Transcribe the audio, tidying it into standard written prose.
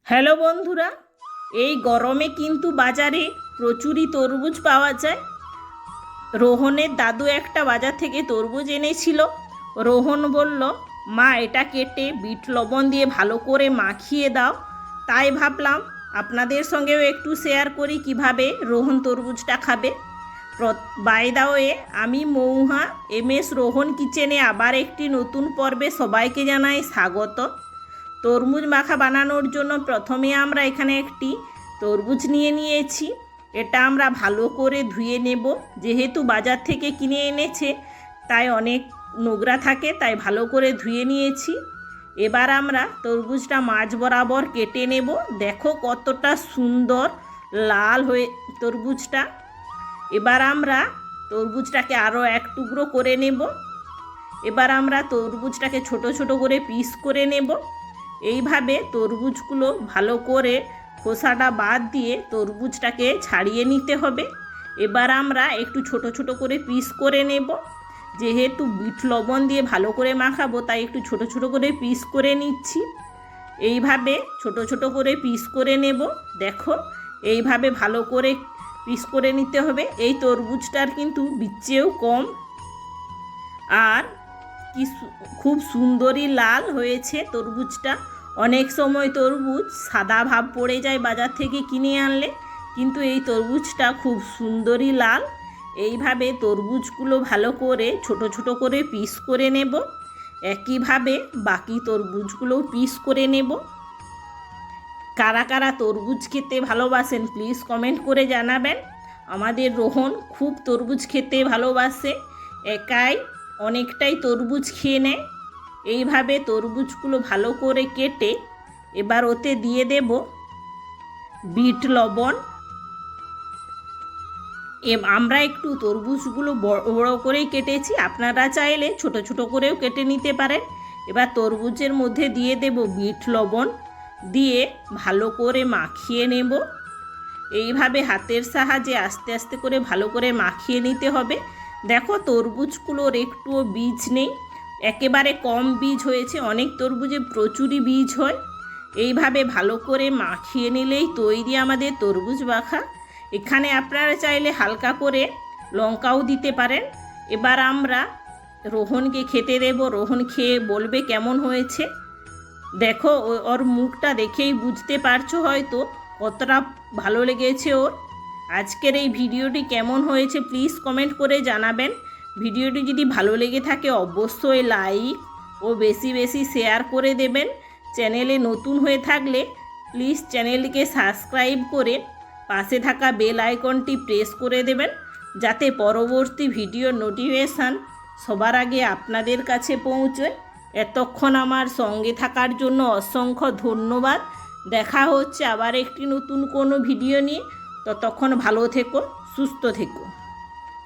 Hello বন্ধুরা, এই গরমে কিন্তু বাজারে প্রচুরই তরমুজ পাওয়া যায়। রোহনের দাদু একটা বাজার থেকে তরমুজ এনেছিল। রোহন বলল, মা এটা কেটে বিট লবণ দিয়ে ভালো করে মাখিয়ে দাও। তাই ভাবলাম আপনাদের সঙ্গেও একটু শেয়ার করি কিভাবে রোহন তরমুজটা খাবে। বাই দা ওয়ে, আমি মৌহা MS রোহন কিচেনে আবার একটি নতুন পর্বে সবাইকে জানাই স্বাগত। তরমুজ মাখা বানানোর জন্য প্রথমে আমরা এখানে একটি তরমুজ নিয়ে নিয়েছি। এটা আমরা ভালো করে ধুয়ে নেব, যেহেতু বাজার থেকে কিনে এনেছে তাই অনেক নোংরা থাকে, তাই ভালো করে ধুয়ে নিয়েছি। এবার আমরা তরমুজটা মাঝ বরাবর কেটে নেব। দেখো কতটা সুন্দর লাল হয়ে তরমুজটা। এবার আমরা তরমুজটাকে আরও এক টুকরো করে নেব। এবার আমরা তরমুজটাকে ছোট ছোট করে পিস করে নেব। এইভাবে তরমুজগুলো ভালো করে খোসাটা বাদ দিয়ে তরমুজটাকে ছাড়িয়ে নিতে হবে। এবার আমরা একটু ছোট ছোট করে পিস করে নেব। যেহেতু বিট লবণ দিয়ে ভালো করে মাখাবো তাই একটু ছোট ছোট করে পিস করে নিচ্ছি। এইভাবে ছোট ছোট করে পিস করে নেব। দেখো এইভাবে ভালো করে পিস করে নিতে হবে। এই তরমুজটার কিন্তু বিচেও কম, আর কি খুব সুন্দরই লাল হয়েছে তরমুজটা। অনেক সময় তরমুজ সাদা ভাব পড়ে যায় বাজার থেকে কিনে আনলে, কিন্তু এই তরমুজটা খুব সুন্দরই লাল। এইভাবে তরমুজগুলো ভালো করে ছোট ছোট করে পিস করে নেব। একইভাবে বাকি তরমুজগুলোও পিস করে নেব। কারা কারা তরমুজ খেতে ভালোবাসেন প্লিজ কমেন্ট করে জানাবেন। আমাদের রোহন খুব তরমুজ খেতে ভালোবাসে, একাই অনেকটাই তরমুজ খেয়ে নেয়। এইভাবে তরমুজগুলো ভালো করে কেটে এবার ওতে দিয়ে দেব বিট লবণ। আমরা একটু তরমুজগুলো বড় বড় করেই কেটেছি, আপনারা চাইলে ছোট ছোট করেও কেটে নিতে পারেন। এবার তরমুজের মধ্যে দিয়ে দেব বিট লবণ, দিয়ে ভালো করে মাখিয়ে নেব। এইভাবে হাতের সাহায্যে আস্তে আস্তে করে ভালো করে মাখিয়ে নিতে হবে। দেখো তরমুজগুলোর একটুও বীজ নেই, একেবারে কম বীজ হয়েছে। অনেক তরমুজে প্রচুরই বীজ হয়। এইভাবে ভালো করে মাখিয়ে নিলেই তৈরি আমাদের তরমুজ মাখা। এখানে আপনারা চাইলে হালকা করে লঙ্কাও দিতে পারেন। এবার আমরা রোহনকে খেতে দেব। রোহন খেয়ে বলবে কেমন হয়েছে। দেখো ওর মুখটা দেখেই বুঝতে পারছো হয়তো কতটা ভালো লেগেছে ওর। আজকের এই ভিডিওটি কেমন হয়েছে প্লিজ কমেন্ট করে জানাবেন। ভিডিওটি যদি ভালো লেগে থাকে অবশ্যই লাইক ও বেশি বেশি শেয়ার করে দেবেন। চ্যানেলে নতুন হয়ে থাকলে প্লিজ চ্যানেলটিকে সাবস্ক্রাইব করে পাশে থাকা বেল আইকনটি প্রেস করে দেবেন, যাতে পরবর্তী ভিডিওর নোটিফিকেশান সবার আগে আপনাদের কাছে পৌঁছয়। এতক্ষণ আমার সঙ্গে থাকার জন্য অসংখ্য ধন্যবাদ। দেখা হচ্ছে আবার একটি নতুন কোনো ভিডিও নিয়ে। ততক্ষণ ভালো থেকো, সুস্থ থেকো।